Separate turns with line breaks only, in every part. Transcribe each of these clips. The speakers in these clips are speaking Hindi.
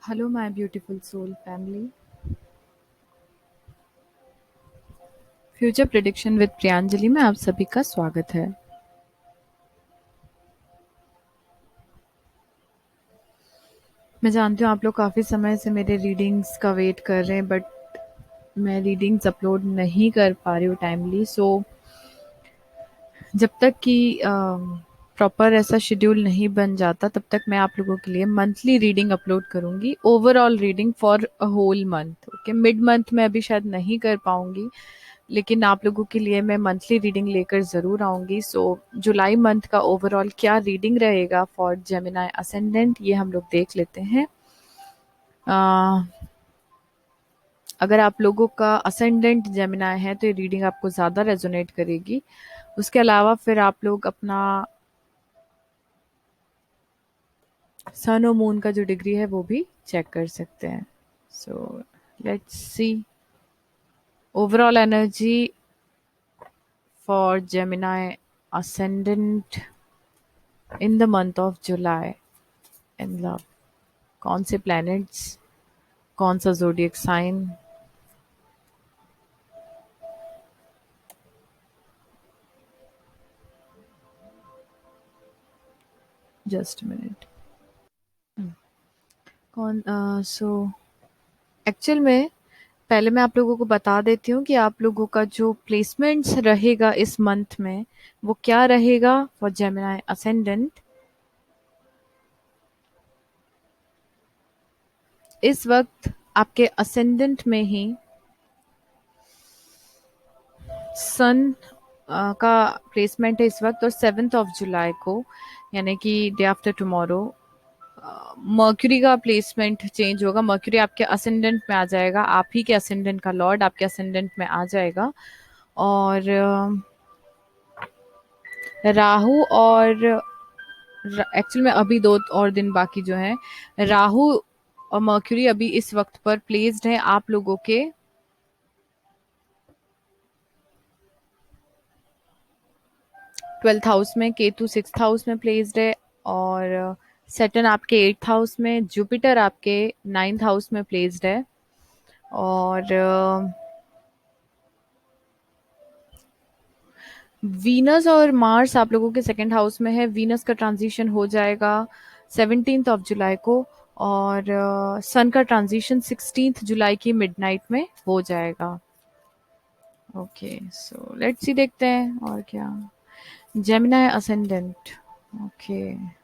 Hello my beautiful soul family. Future prediction with Priyanjali में आप सभी का स्वागत है। मैं जानती हूँ आप लोग काफ़ी समय से मेरे रीडिंग्स का वेट कर रहे हैं, बट मैं रीडिंग्स अपलोड नहीं कर पा रही हूँ टाइमली। सो जब तक कि प्रॉपर ऐसा शेड्यूल नहीं बन जाता तब तक मैं आप लोगों के लिए मंथली रीडिंग अपलोड करूँगी, overall reading for a whole month. Okay, mid month में अभी शायद नहीं कर पाऊँगी, लेकिन आप लोगों के लिए मैं मंथली रीडिंग लेकर ज़रूर आऊँगी। सो जुलाई मंथ का ओवरऑल क्या रीडिंग रहेगा फॉर जेमिनाई असेंडेंट, ये हम लोग देख लेते हैं। अगर आप लोगों का असेंडेंट जेमिनाई है तो ये रीडिंग आपको ज़्यादा रेजोनेट करेगी। उसके अलावा फिर आप लोग अपना सन और मून का जो डिग्री है वो भी चेक कर सकते हैं। So let's see overall energy for Gemini ascendant in the month of July in love. कौन से प्लैनेट्स, कौन सा जोडियक साइन। Just minute. कौन सो एक्चुअल में पहले मैं आप लोगों को बता देती हूँ कि आप लोगों का जो प्लेसमेंट्स रहेगा इस मंथ में वो क्या रहेगा फॉर जेमिनाई असेंडेंट। इस वक्त आपके असेंडेंट में ही सन का प्लेसमेंट है इस वक्त, और 7 जुलाई को यानी कि डे आफ्टर टुमारो मर्क्यूरी का प्लेसमेंट चेंज होगा। मर्क्यूरी आपके असेंडेंट में आ जाएगा, आप ही के असेंडेंट का लॉर्ड आपके असेंडेंट में आ जाएगा। और राहु और एक्चुअल में अभी 2 और दिन बाकी जो है, राहु और मर्क्यूरी अभी इस वक्त पर प्लेस्ड है आप लोगों के 12th हाउस में, केतु 6th हाउस में प्लेस्ड है, और सैटर्न आपके 8th हाउस में, जुपिटर आपके 9th हाउस में प्लेस्ड है। और वीनस और मार्स आप लोगों के 2nd हाउस में है। वीनस का ट्रांजिशन हो जाएगा 17 जुलाई को, और सन का ट्रांजिशन 16 जुलाई की मिडनाइट में हो जाएगा। ओके, सो लेट्स सी देखते हैं और क्या। Gemini ascendant. ओके,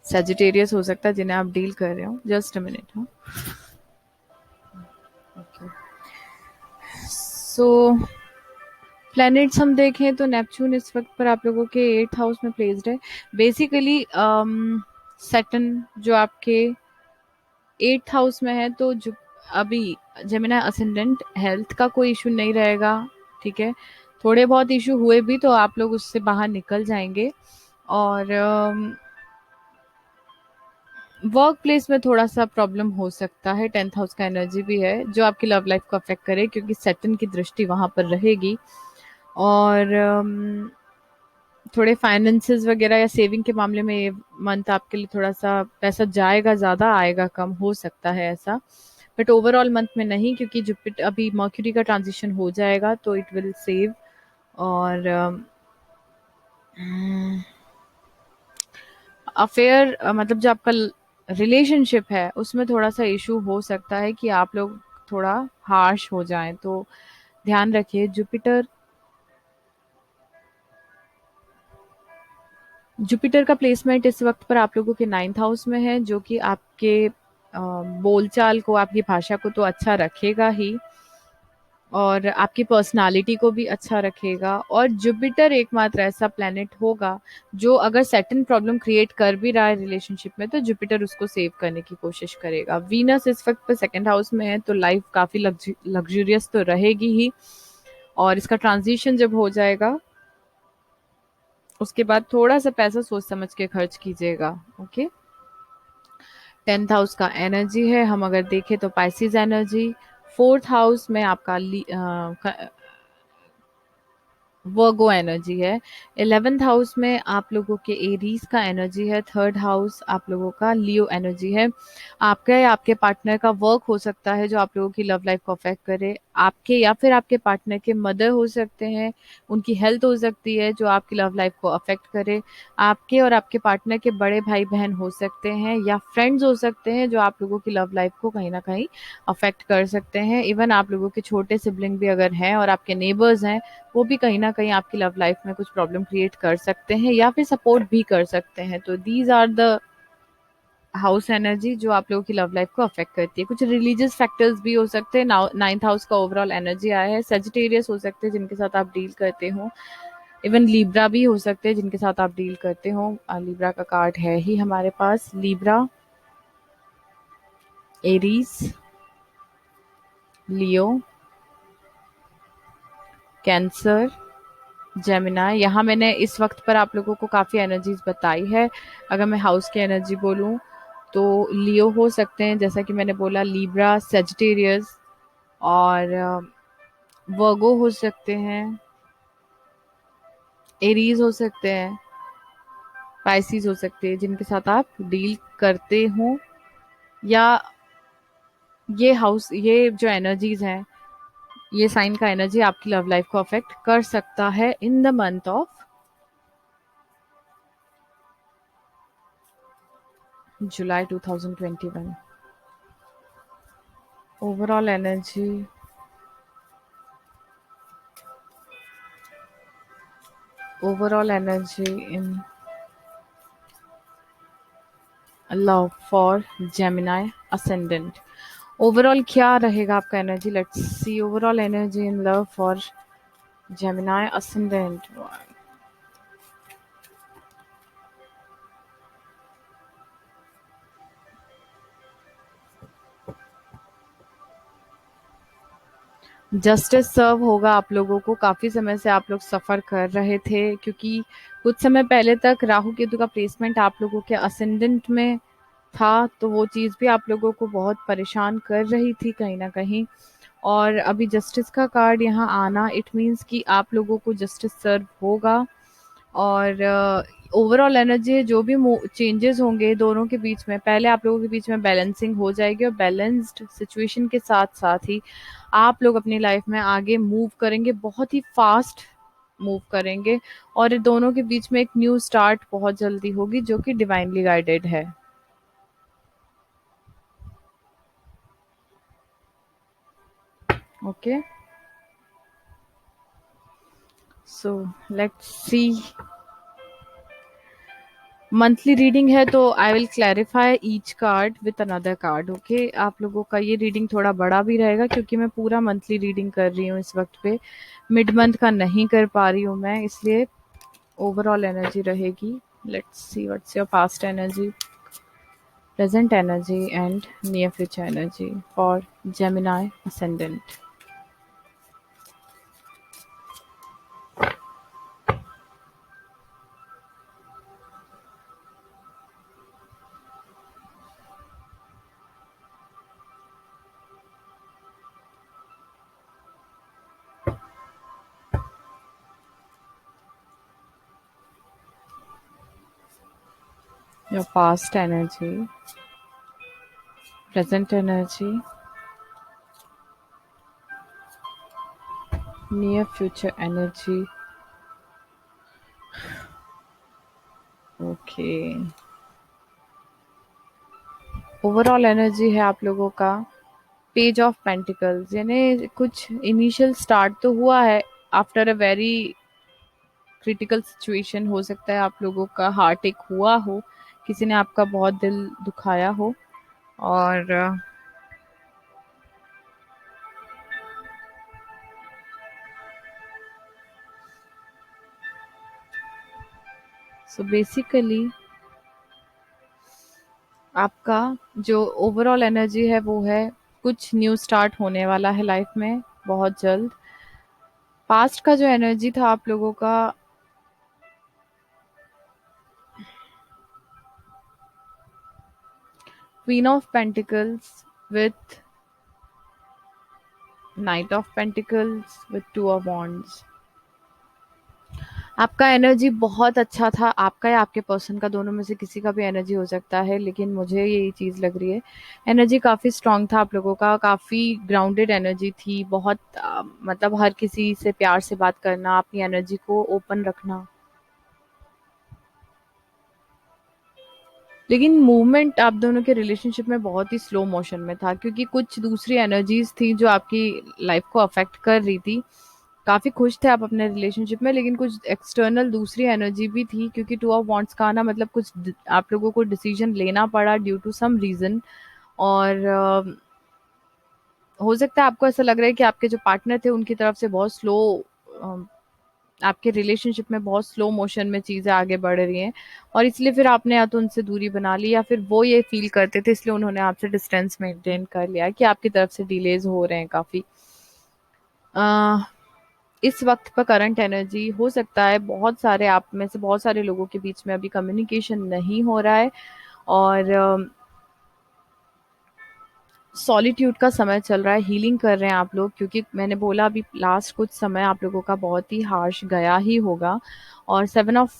सेजिटेरियस हो सकता है जिन्हें आप डील कर रहे हो। Just a minute. हाँ, ओके। सो प्लैनेट्स हम देखें तो नेपच्यून इस वक्त पर आप लोगों के 8th हाउस में प्लेस्ड है। बेसिकली सैटर्न जो आपके 8th हाउस में है, तो जो अभी जेमिनी असेंडेंट हेल्थ का कोई इशू नहीं रहेगा। ठीक है, थोड़े बहुत इशू हुए भी तो आप लोग उससे बाहर निकल जाएंगे। और वर्क प्लेस में थोड़ा सा प्रॉब्लम हो सकता है, 10th हाउस का एनर्जी भी है जो आपकी लव लाइफ को अफेक्ट करे, क्योंकि सैटर्न की दृष्टि वहां पर रहेगी। और थोड़े फाइनेंसेस वगैरह या सेविंग के मामले में ये मंथ आपके लिए थोड़ा सा पैसा जाएगा, ज़्यादा आएगा कम हो सकता है ऐसा। बट ओवरऑल मंथ में नहीं, क्योंकि जुपिटर अभी मर्क्यूरी का ट्रांजिशन हो जाएगा तो इट विल सेव। और अफेयर मतलब जो आपका रिलेशनशिप है उसमें थोड़ा सा इशू हो सकता है कि आप लोग थोड़ा हार्श हो जाएं, तो ध्यान रखिए। जुपिटर का प्लेसमेंट इस वक्त पर आप लोगों के 9th हाउस में है, जो कि आपके बोलचाल को, आपकी भाषा को तो अच्छा रखेगा ही, और आपकी पर्सनालिटी को भी अच्छा रखेगा। और जुपिटर एकमात्र ऐसा प्लेनेट होगा जो अगर सैटर्न प्रॉब्लम क्रिएट कर भी रहा है रिलेशनशिप में, तो जुपिटर उसको सेव करने की कोशिश करेगा। वीनस इस वक्त पर 2nd हाउस में है, तो लाइफ काफी लग्जूरियस तो रहेगी ही। और इसका ट्रांजिशन जब हो जाएगा उसके बाद थोड़ा सा पैसा सोच समझ के खर्च कीजिएगा। ओके, 10th हाउस का एनर्जी है, हम अगर देखें तो पाइसिस एनर्जी, फोर्थ हाउस में आपका वर्गो एनर्जी है। 11th हाउस में आप लोगों के एरीज का एनर्जी है। थर्ड हाउस आप लोगों का लियो एनर्जी है। आपका या आपके पार्टनर का वर्क हो सकता है जो आप लोगों की लव लाइफ को अफेक्ट करे। आपके या फिर आपके पार्टनर के मदर हो सकते हैं, उनकी हेल्थ हो सकती है जो आपकी लव लाइफ को अफेक्ट करे। आपके और आपके पार्टनर के बड़े भाई बहन हो सकते हैं या फ्रेंड्स हो सकते हैं जो आप लोगों की लव लाइफ को कहीं ना कहीं अफेक्ट कर सकते हैं। इवन आप लोगों के छोटे सिबलिंग भी अगर हैं और आपके नेबर्स हैं, वो भी कहीं ना कहीं आपकी लव लाइफ में कुछ प्रॉब्लम क्रिएट कर सकते हैं या फिर सपोर्ट भी कर सकते हैं। तो these are the house energy जो आप लोगों की लव लाइफ को अफेक्ट करती है। कुछ रिलीजियस फैक्टर्स भी हो सकते हैं। नाइन्थ हाउस का ओवरऑल एनर्जी आया है। सेजिटेरियस हो सकते हैं जिनके साथ आप डील करते हो। इवन लिब्रा भी हो सकते हैं जिनके साथ आप डील करते हो। लिब्रा का कार्ड है ही हमारे पास। लिब्रा, एरीज, लियो, कैंसर, जेमिनाई। यहाँ मैंने इस वक्त पर आप लोगों को काफ़ी एनर्जीज बताई है। अगर मैं हाउस की एनर्जी बोलूँ तो लियो हो सकते हैं, जैसा कि मैंने बोला, लिब्रा, सेजिटेरियस और वर्गो हो सकते हैं, एरीज हो सकते हैं, पाइसिस हो सकते हैं जिनके साथ आप डील करते हो। या ये हाउस, ये जो एनर्जीज हैं, ये साइन का एनर्जी आपकी लव लाइफ को अफेक्ट कर सकता है in the month of July 2021। Overall energy, overall energy in love for Gemini ascendant. Overall क्या रहेगा आपका energy? Let's see overall energy in love for Gemini ascendant. Justice serve होगा आप लोगों को। काफी समय से आप लोग सफर कर रहे थे क्योंकि कुछ समय पहले तक राहु केतु का प्लेसमेंट आप लोगों के असेंडेंट में था, तो वो चीज भी आप लोगों को बहुत परेशान कर रही थी कहीं ना कहीं। और अभी जस्टिस का कार्ड यहाँ आना, इट मीन्स कि आप लोगों को जस्टिस सर्व होगा। और ओवरऑल एनर्जी, जो भी चेंजेस होंगे दोनों के बीच में, पहले आप लोगों के बीच में बैलेंसिंग हो जाएगी और बैलेंस्ड सिचुएशन के साथ साथ ही आप लोग अपनी लाइफ में आगे मूव करेंगे, बहुत ही फास्ट मूव करेंगे। और दोनों के बीच में एक न्यू स्टार्ट बहुत जल्दी होगी जो कि डिवाइनली गाइडेड है। Okay, so let's see. Monthly reading है तो I will clarify each card with another card. Okay, आप लोगों का ये रीडिंग थोड़ा बड़ा भी रहेगा क्योंकि मैं पूरा मंथली रीडिंग कर रही हूँ इस वक्त पे। मिड मंथ का नहीं कर पा रही हूँ मैं, इसलिए ओवरऑल एनर्जी रहेगी। Let's see what's your past energy, present energy and near future energy for Gemini ascendant। Your past energy, present energy, near future energy. Okay, overall energy है आप लोगों का पेज ऑफ पेंटिकल्स, यानी कुछ इनिशियल स्टार्ट तो हुआ है after a very critical situation. हो सकता है आप लोगों का हार्ट एक हुआ हो, किसी ने आपका बहुत दिल दुखाया हो। और सो बेसिकली आपका जो ओवरऑल एनर्जी है वो है कुछ न्यू स्टार्ट होने वाला है लाइफ में बहुत जल्द। पास्ट का जो एनर्जी था आप लोगों का, queen of pentacles with night of pentacles with two of wands. आपका एनर्जी बहुत अच्छा था, आपका या आपके पर्सन का, दोनों में से किसी का भी एनर्जी हो सकता है, लेकिन मुझे यही चीज़ लग रही है। एनर्जी काफ़ी स्ट्रांग था आप लोगों का, काफ़ी ग्राउंडेड एनर्जी थी, बहुत मतलब हर किसी से प्यार से बात करना, अपनी एनर्जी को ओपन रखना। लेकिन मूवमेंट आप दोनों के रिलेशनशिप में बहुत ही स्लो मोशन में था, क्योंकि कुछ दूसरी एनर्जीज थी जो आपकी लाइफ को अफेक्ट कर रही थी। काफी खुश थे आप अपने रिलेशनशिप में, लेकिन कुछ एक्सटर्नल दूसरी एनर्जी भी थी, क्योंकि टू ऑफ वांट्स का आना मतलब आप लोगों को डिसीजन लेना पड़ा ड्यू टू सम रीजन। और हो सकता है आपको ऐसा लग रहा है कि आपके जो पार्टनर थे उनकी तरफ से बहुत स्लो, आपके रिलेशनशिप में बहुत स्लो मोशन में चीज़ें आगे बढ़ रही हैं, और इसलिए फिर आपने या तो उनसे दूरी बना ली, या फिर वो ये फील करते थे इसलिए उन्होंने आपसे डिस्टेंस मेंटेन कर लिया कि आपकी तरफ से डिलेज हो रहे हैं काफ़ी। अ, इस वक्त पर करंट एनर्जी हो सकता है बहुत सारे आप में से बहुत सारे लोगों के बीच में अभी कम्युनिकेशन नहीं हो रहा है, और सॉलिट्यूड का समय चल रहा है, हीलिंग कर रहे हैं आप लोग, क्योंकि मैंने बोला अभी लास्ट कुछ समय आप लोगों का बहुत ही हार्श गया ही होगा। और seven of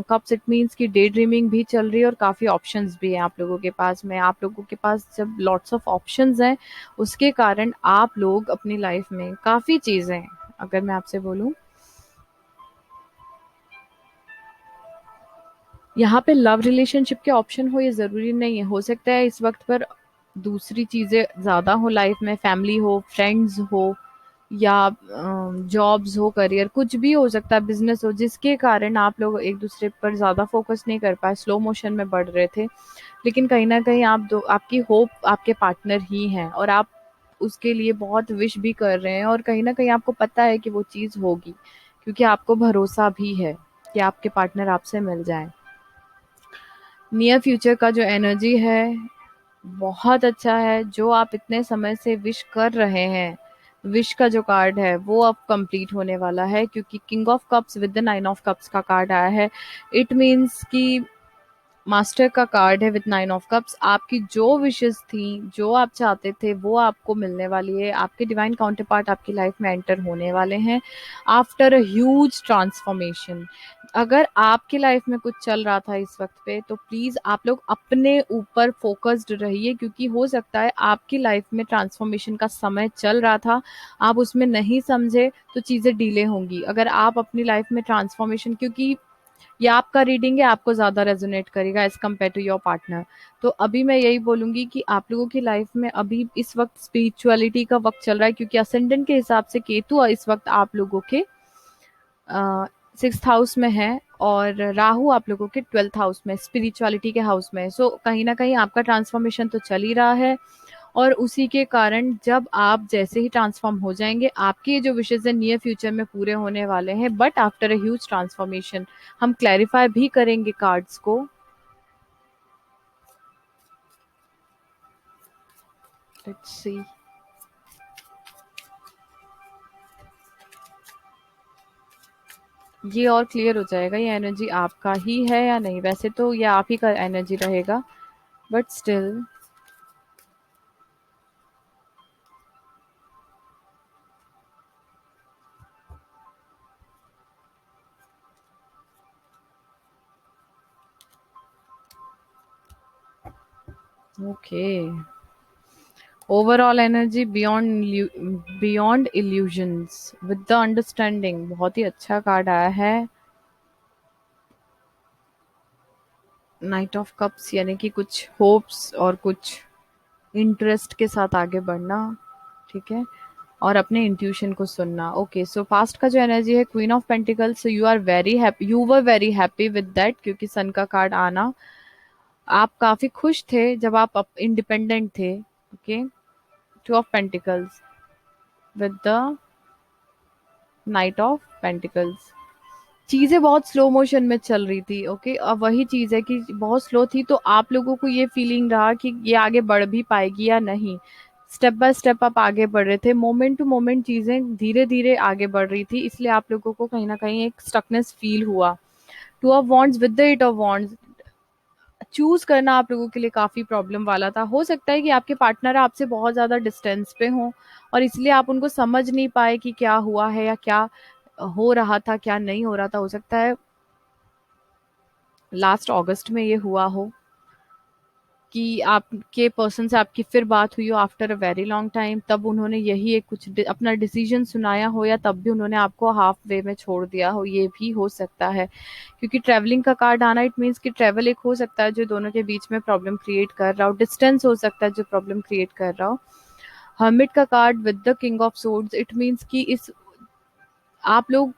cups it means कि डे ड्रीमिंग भी चल रही है, और काफ़ी ऑप्शंस भी हैं आप लोगों के पास में। आप लोगों के पास जब लॉट्स ऑफ ऑप्शंस हैं, उसके कारण आप लोग अपनी लाइफ में काफ़ी चीज़ें, अगर मैं आपसे बोलूँ, यहाँ पे लव रिलेशनशिप के ऑप्शन हो ये ज़रूरी नहीं है, हो सकता है इस वक्त पर दूसरी चीज़ें ज़्यादा हो लाइफ में, फैमिली हो, फ्रेंड्स हो, या जॉब्स हो, करियर कुछ भी हो सकता है, बिजनेस हो, जिसके कारण आप लोग एक दूसरे पर ज़्यादा फोकस नहीं कर पाए, स्लो मोशन में बढ़ रहे थे। लेकिन कहीं ना कहीं आप दो, आपकी होप आपके पार्टनर ही हैं, और आप उसके लिए बहुत विश भी कर रहे हैं, और कहीं ना कहीं आपको पता है कि वो चीज़ होगी, क्योंकि आपको भरोसा भी है कि आपके पार्टनर आपसे मिल जाए। नियर फ्यूचर का जो एनर्जी है बहुत अच्छा है, जो आप इतने समय से विश कर रहे हैं, विश का जो कार्ड है वो अब कंप्लीट होने वाला है, क्योंकि king of cups with the nine of cups का कार्ड आया है। इट मीन्स कि मास्टर का कार्ड है विद नाइन ऑफ कप्स, आपकी जो विशेस थी, जो आप चाहते थे वो आपको मिलने वाली है, आपके डिवाइन काउंटर पार्ट आपकी लाइफ में एंटर होने वाले हैं आफ्टर अ ह्यूज ट्रांसफॉर्मेशन। अगर आपकी लाइफ में कुछ चल रहा था इस वक्त पे, तो प्लीज आप लोग अपने ऊपर फोकस्ड रहिए, क्योंकि हो सकता है आपकी लाइफ में ट्रांसफॉर्मेशन का समय चल रहा था, आप उसमें नहीं समझे तो चीजें डिले होंगी। अगर आप अपनी लाइफ में ट्रांसफॉर्मेशन, क्योंकि ये आपका रीडिंग है, आपको ज़्यादा रेजोनेट करेगा as compared to your partner. तो अभी मैं यही बोलूँगी कि आप लोगों की लाइफ में अभी इस वक्त स्पिरिचुअलिटी का वक्त चल रहा है, क्योंकि असेंडेंट के हिसाब से केतु इस वक्त आप लोगों के 6th हाउस में है, और राहु आप लोगों के 12th हाउस में, स्पिरिचुअलिटी के हाउस में है। सो कहीं ना कहीं आपका ट्रांसफॉर्मेशन तो चल ही रहा है, और उसी के कारण जब आप जैसे ही ट्रांसफॉर्म हो जाएंगे, आपके ये जो विशेज है नियर फ्यूचर में पूरे होने वाले हैं, but after a huge transformation. हम क्लैरिफाई भी करेंगे कार्ड्स को। लेट्स सी, ये और क्लियर हो जाएगा ये एनर्जी आपका ही है या नहीं, वैसे तो ये आप ही का एनर्जी रहेगा, but still. Okay, overall energy beyond illusions with the understanding, बहुत ही अच्छा कार्ड आया है। नाइट ऑफ कप्स यानी कि कुछ होप्स और कुछ इंटरेस्ट के साथ आगे बढ़ना, ठीक है, और अपने इंट्यूशन को सुनना। ओके, सो पास्ट का जो एनर्जी है queen of pentacles, so you are very happy, you were very happy with that, क्योंकि सन का कार्ड आना, आप काफी खुश थे जब आप इंडिपेंडेंट थे। Okay, two of pentacles with the night of pentacles, चीजें बहुत स्लो मोशन में चल रही थी। ओके, अब वही चीज है कि बहुत स्लो थी, तो आप लोगों को ये फीलिंग रहा कि ये आगे बढ़ भी पाएगी या नहीं। स्टेप बाय स्टेप आप आगे बढ़ रहे थे, मोमेंट टू मोमेंट चीजें धीरे धीरे आगे बढ़ रही थी, इसलिए आप लोगों को कहीं ना कहीं एक स्टकनेस फील हुआ। Two of wands with the eight of wands, choose करना आप लोगों के लिए काफ़ी प्रॉब्लम वाला था। हो सकता है कि आपके पार्टनर आपसे बहुत ज़्यादा डिस्टेंस पे हों और इसलिए आप उनको समझ नहीं पाए कि क्या हुआ है या क्या हो रहा था, क्या नहीं हो रहा था। हो सकता है लास्ट अगस्त में ये हुआ हो कि आपके पर्सन से आपकी फिर बात हुई हो after a very long time, तब उन्होंने यही एक कुछ अपना डिसीजन सुनाया हो, या तब भी उन्होंने आपको हाफ वे में छोड़ दिया हो, ये भी हो सकता है। क्योंकि ट्रैवलिंग का कार्ड आना इट मीन्स कि ट्रैवल एक हो सकता है जो दोनों के बीच में प्रॉब्लम क्रिएट कर रहा हो, डिस्टेंस हो सकता है जो प्रॉब्लम क्रिएट कर रहा हो। हर्मिट का card with the king of swords it means कि इस आप लोग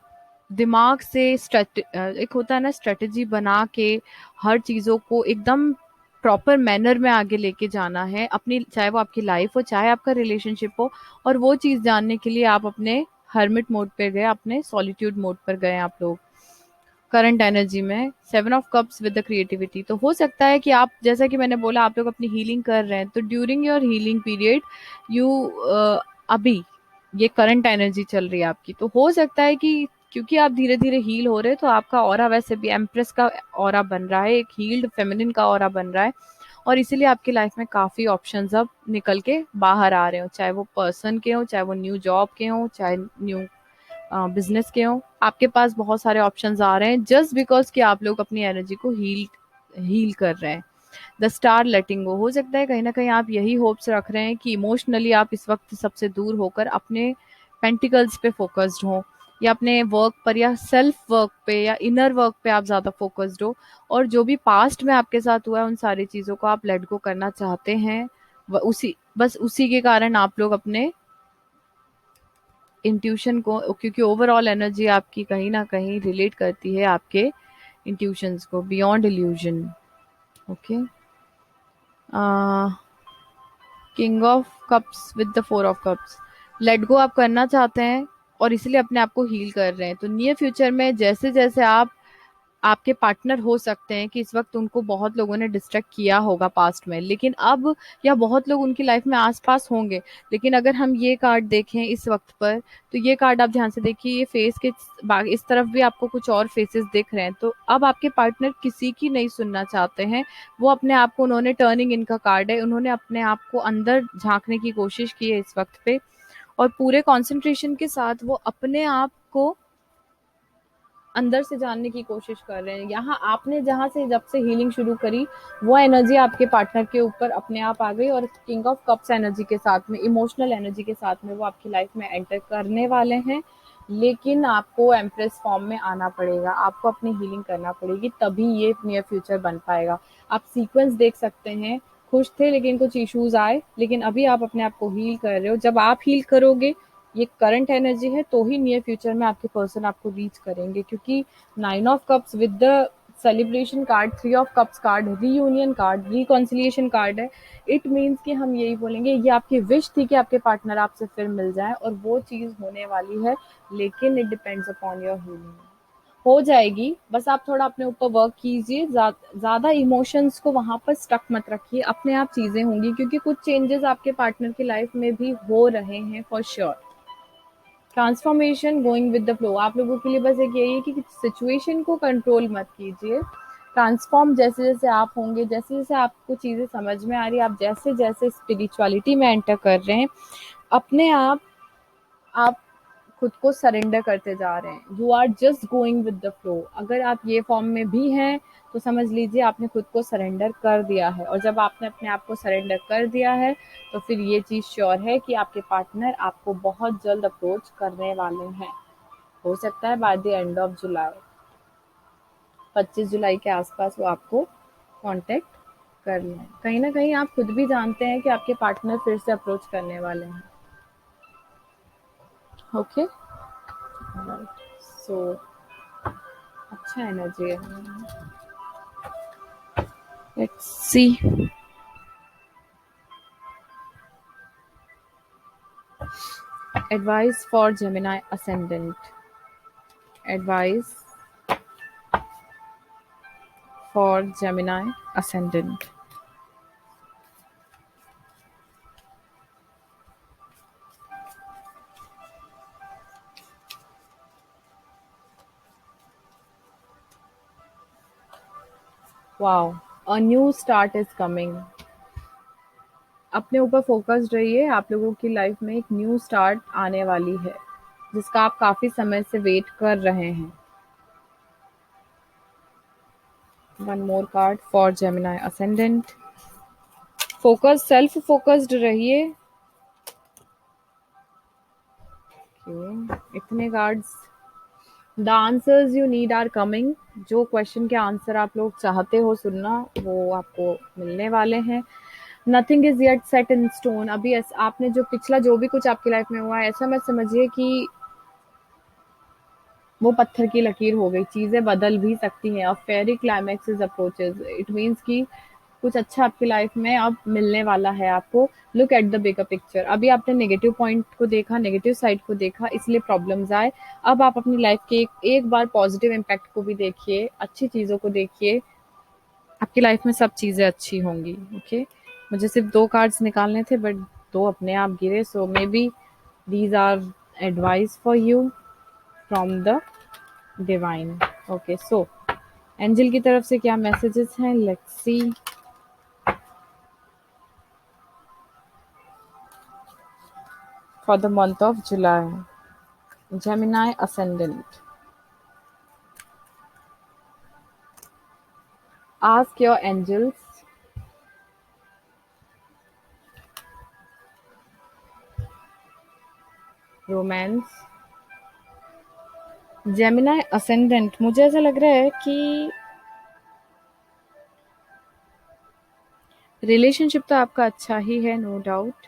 दिमाग से एक होता है ना स्ट्रेटेजी बना के हर चीज़ों को एकदम प्रॉपर मैनर में आगे लेके जाना है अपनी, चाहे वो आपकी लाइफ हो चाहे आपका रिलेशनशिप हो। और वो चीज़ जानने के लिए आप अपने हर्मिट मोड पे गए, अपने सॉलिट्यूड मोड पर गए आप लोग करंट एनर्जी में। Seven of cups with the creativity, तो हो सकता है कि आप, जैसा कि मैंने बोला, आप लोग अपनी हीलिंग कर रहे हैं, तो during your healing period you अभी ये करंट एनर्जी चल रही है आपकी, तो हो सकता है कि क्योंकि आप धीरे धीरे हील हो रहे हैं तो आपका ऑरा वैसे भी एम्प्रेस का ऑरा बन रहा है, एक हील्ड फेमिनिन का ऑरा बन रहा है। और इसीलिए आपकी लाइफ में काफ़ी ऑप्शंस अब निकल के बाहर आ रहे हो, चाहे वो पर्सन के हो, चाहे वो न्यू जॉब के हो, चाहे न्यू बिजनेस के हों। आपके पास बहुत सारे ऑप्शंस आ रहे हैं जस्ट बिकॉज कि आप लोग अपनी एनर्जी को हील हील कर रहे हैं। द स्टार लेटिंग गो, हो सकता है कहीं ना कहीं आप यही होप्स रख रहे हैं कि इमोशनली आप इस वक्त सबसे दूर होकर अपने पेंटिकल्स पे फोकस्ड हो, या अपने वर्क पर, या सेल्फ वर्क पे, या इनर वर्क पे आप ज़्यादा फोकस्ड हो। और जो भी पास्ट में आपके साथ हुआ है उन सारी चीज़ों को आप लेट गो करना चाहते हैं। उसी बस उसी के कारण आप लोग अपने इंट्यूशन को, क्योंकि ओवरऑल एनर्जी आपकी कहीं ना कहीं रिलेट करती है आपके इंट्यूशंस को beyond illusion. Okay, king of cups with the four of cups, let go आप करना चाहते हैं और इसलिए अपने आप को हील कर रहे हैं। तो नियर फ्यूचर में जैसे जैसे आप, आपके पार्टनर हो सकते हैं कि इस वक्त उनको बहुत लोगों ने डिस्ट्रैक्ट किया होगा पास्ट में, लेकिन अब, या बहुत लोग उनकी लाइफ में आसपास होंगे, लेकिन अगर हम ये कार्ड देखें इस वक्त पर, तो ये कार्ड आप ध्यान से देखिए, ये फेस के इस तरफ भी आपको कुछ और फेसेस दिख रहे हैं। तो अब आपके पार्टनर किसी की नहीं सुनना चाहते हैं, वो अपने आप को, उन्होंने टर्निंग इनका कार्ड है, उन्होंने अपने आप को अंदर झांकने की कोशिश की है इस वक्त पे, और पूरे कंसंट्रेशन के साथ वो अपने आप को अंदर से जानने की कोशिश कर रहे हैं। यहाँ आपने जहाँ से जब से हीलिंग शुरू करी, वो एनर्जी आपके पार्टनर के ऊपर अपने आप आ गई, और किंग ऑफ कप्स एनर्जी के साथ में, इमोशनल एनर्जी के साथ में वो आपकी लाइफ में एंटर करने वाले हैं। लेकिन आपको एम्प्रेस फॉर्म में आना पड़ेगा, आपको अपनी हीलिंग करना पड़ेगी, तभी ये नियर फ्यूचर बन पाएगा। आप सीक्वेंस देख सकते हैं, खुश थे लेकिन कुछ इश्यूज आए, लेकिन अभी आप अपने आप को हील कर रहे हो। जब आप हील करोगे, ये करंट एनर्जी है, तो ही नियर फ्यूचर में आपके पर्सन आपको रीच करेंगे। क्योंकि nine of cups with the celebration card, three of cups card reunion card, reconciliation card है। इट मीन्स कि हम यही बोलेंगे, ये आपकी विश थी कि आपके पार्टनर आपसे फिर मिल जाए, और वो चीज़ होने वाली है, लेकिन it depends upon your healing. हो जाएगी, बस आप थोड़ा अपने ऊपर वर्क कीजिए, ज़्यादा इमोशंस को वहाँ पर स्टक मत रखिए, अपने आप चीज़ें होंगी, क्योंकि कुछ चेंजेस आपके पार्टनर की लाइफ में भी हो रहे हैं for sure. Transformation going with the flow, आप लोगों के लिए बस एक यही है कि सिचुएशन को कंट्रोल मत कीजिए। ट्रांसफॉर्म जैसे जैसे आप होंगे, जैसे जैसे आपको चीज़ें समझ में आ रही है, आप जैसे जैसे स्पिरिचुअलिटी में एंटर कर रहे हैं, अपने आप खुद को सरेंडर करते जा रहे हैं। You are just going with the flow. अगर आप ये फॉर्म में भी हैं तो समझ लीजिए आपने खुद को सरेंडर कर दिया है, और जब आपने अपने आप को सरेंडर कर दिया है तो फिर ये चीज़ श्योर है कि आपके पार्टनर आपको बहुत जल्द अप्रोच करने वाले हैं। हो सकता है by the end of July, 25 जुलाई के आसपास वो आपको कांटेक्ट कर लें। कहीं ना कहीं आप खुद भी जानते हैं कि आपके पार्टनर फिर से अप्रोच करने वाले हैं। ओके, सो अच्छा एनर्जी है। Let's see. Advice for Gemini ascendant. Advice for Gemini ascendant. Wow. A new start is coming. अपने ऊपर फोकस्ड रहिए, आप लोगों की लाइफ में एक न्यू स्टार्ट आने वाली है जिसका आप काफी समय से वेट कर रहे हैं। One more card for Gemini ascendant. Focus, self focused रहिए। इतने cards. The answers you need are coming. जो क्वेश्चन के आंसर आप लोग चाहते हो सुनना वो आपको मिलने वाले हैं। Nothing is yet set in stone. अभी आपने जो पिछला जो भी कुछ आपकी लाइफ में हुआ है, ऐसा मत समझिए कि वो पत्थर की लकीर हो गई, चीजें बदल भी सकती हैं। A fairy climax is approaches, it means कि कुछ अच्छा आपकी लाइफ में अब मिलने वाला है आपको। Look at the bigger picture. अभी आपने नेगेटिव पॉइंट को देखा, नेगेटिव साइड को देखा, इसलिए प्रॉब्लम्स आए। अब आप अपनी लाइफ के एक बार पॉजिटिव इम्पैक्ट को भी देखिए, अच्छी चीजों को देखिए। आपकी लाइफ में सब चीजें अच्छी होंगी। ओके, मुझे सिर्फ 2 कार्ड्स निकालने थे बट 2 अपने आप गिरे, so may be these are advice for you from the divine. Okay, so angel की तरफ से क्या मैसेजेस हैं, let's see. For the month of July, Gemini ascendant. Ask your angels, romance. Gemini ascendant, मुझे ऐसा लग रहा है कि रिलेशनशिप तो आपका अच्छा ही है, नो डाउट।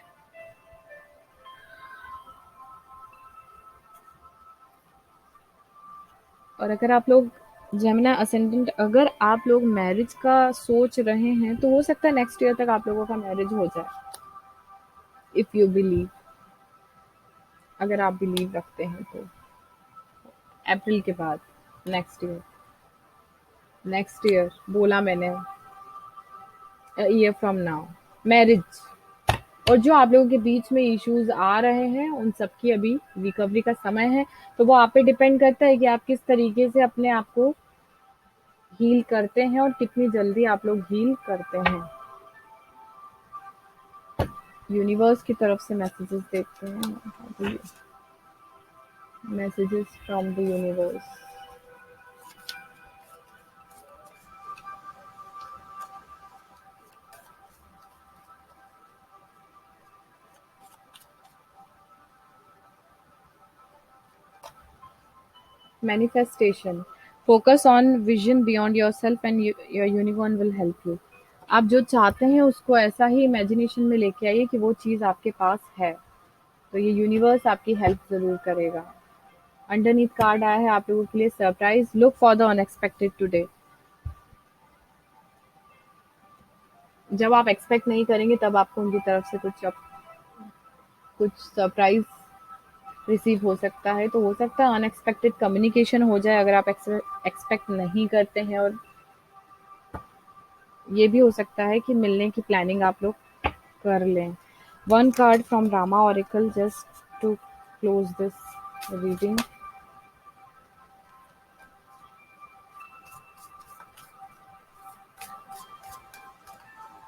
और अगर आप लोग जेमिना असेंडेंट, अगर आप लोग मैरिज का सोच रहे हैं तो हो सकता है नेक्स्ट ईयर तक आप लोगों का मैरिज हो जाए, इफ यू बिलीव। अगर आप बिलीव रखते हैं तो अप्रैल के बाद, नेक्स्ट ईयर। नेक्स्ट ईयर बोला मैंने, ईयर फ्रॉम नाउ मैरिज। और जो आप लोगों के बीच में इश्यूज आ रहे हैं उन सब की अभी रिकवरी का समय है। तो वो आप पे डिपेंड करता है कि आप किस तरीके से अपने आप को हील करते हैं और कितनी जल्दी आप लोग हील करते हैं। यूनिवर्स की तरफ से मैसेजेस देखते हैं, messages from the universe. Manifestation, focus on vision beyond your self and your universe will help you. आप जो चाहते हैं उसको ऐसा ही इमेजिनेशन में लेके आइए कि वो चीज़ आपके पास है, तो ये यूनिवर्स आपकी हेल्प ज़रूर करेगा। अंडरनीथ कार्ड आया है आप लोगों के लिए surprise, look for the unexpected today. जब आप एक्सपेक्ट नहीं करेंगे तब आपको उनकी तरफ से कुछ सरप्राइज रिसीव हो सकता है। तो हो सकता है अनएक्सपेक्टेड कम्युनिकेशन हो जाए अगर आप एक्सपेक्ट नहीं करते हैं। और ये भी हो सकता है कि मिलने की प्लानिंग आप लोग कर लें। One card from Rama oracle just to close this reading.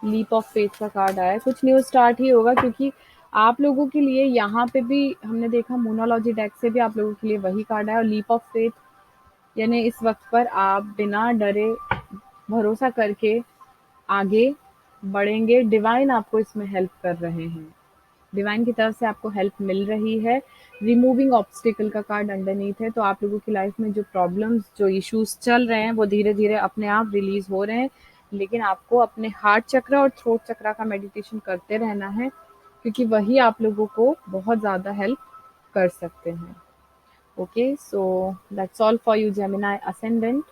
Leap of faith का कार्ड आया है। कुछ न्यू स्टार्ट ही होगा क्योंकि आप लोगों के लिए यहाँ पे भी हमने देखा, मोनोलॉजी डेक से भी आप लोगों के लिए वही कार्ड आया। और लीप ऑफ फेथ यानी इस वक्त पर आप बिना डरे भरोसा करके आगे बढ़ेंगे। डिवाइन आपको इसमें हेल्प कर रहे हैं, डिवाइन की तरफ से आपको हेल्प मिल रही है। रिमूविंग ऑब्स्टिकल का कार्ड अंडरनीथ है। तो आप लोगों की लाइफ में जो प्रॉब्लम्स, जो इश्यूज चल रहे हैं वो धीरे धीरे अपने आप रिलीज हो रहे हैं। लेकिन आपको अपने हार्ट चक्र और थ्रोट चक्र का मेडिटेशन करते रहना है क्योंकि वही आप लोगों को बहुत ज़्यादा हेल्प कर सकते हैं। Okay, so that's all for you Gemini ascendant.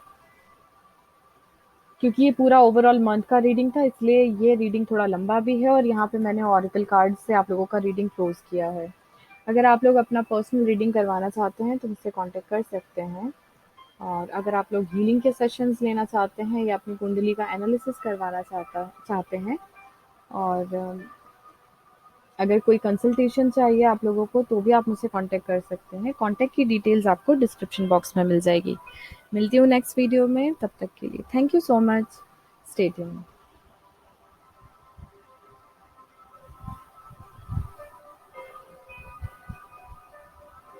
क्योंकि ये पूरा ओवरऑल मंथ का रीडिंग था इसलिए ये रीडिंग थोड़ा लंबा भी है और यहाँ पे मैंने ऑरिकल कार्ड से आप लोगों का रीडिंग क्लोज किया है। अगर आप लोग अपना पर्सनल रीडिंग करवाना चाहते हैं तो मुझसे कांटेक्ट कर सकते हैं। और अगर आप लोग हीलिंग के सेशंस लेना चाहते हैं या अपनी कुंडली का एनालिसिस करवाना चाहते हैं और अगर कोई कंसल्टेशन चाहिए आप लोगों को तो भी आप मुझसे कांटेक्ट कर सकते हैं। कांटेक्ट की डिटेल्स आपको डिस्क्रिप्शन बॉक्स में मिल जाएगी। मिलती हूँ नेक्स्ट वीडियो में, तब तक के लिए thank you so much. Stay tuned.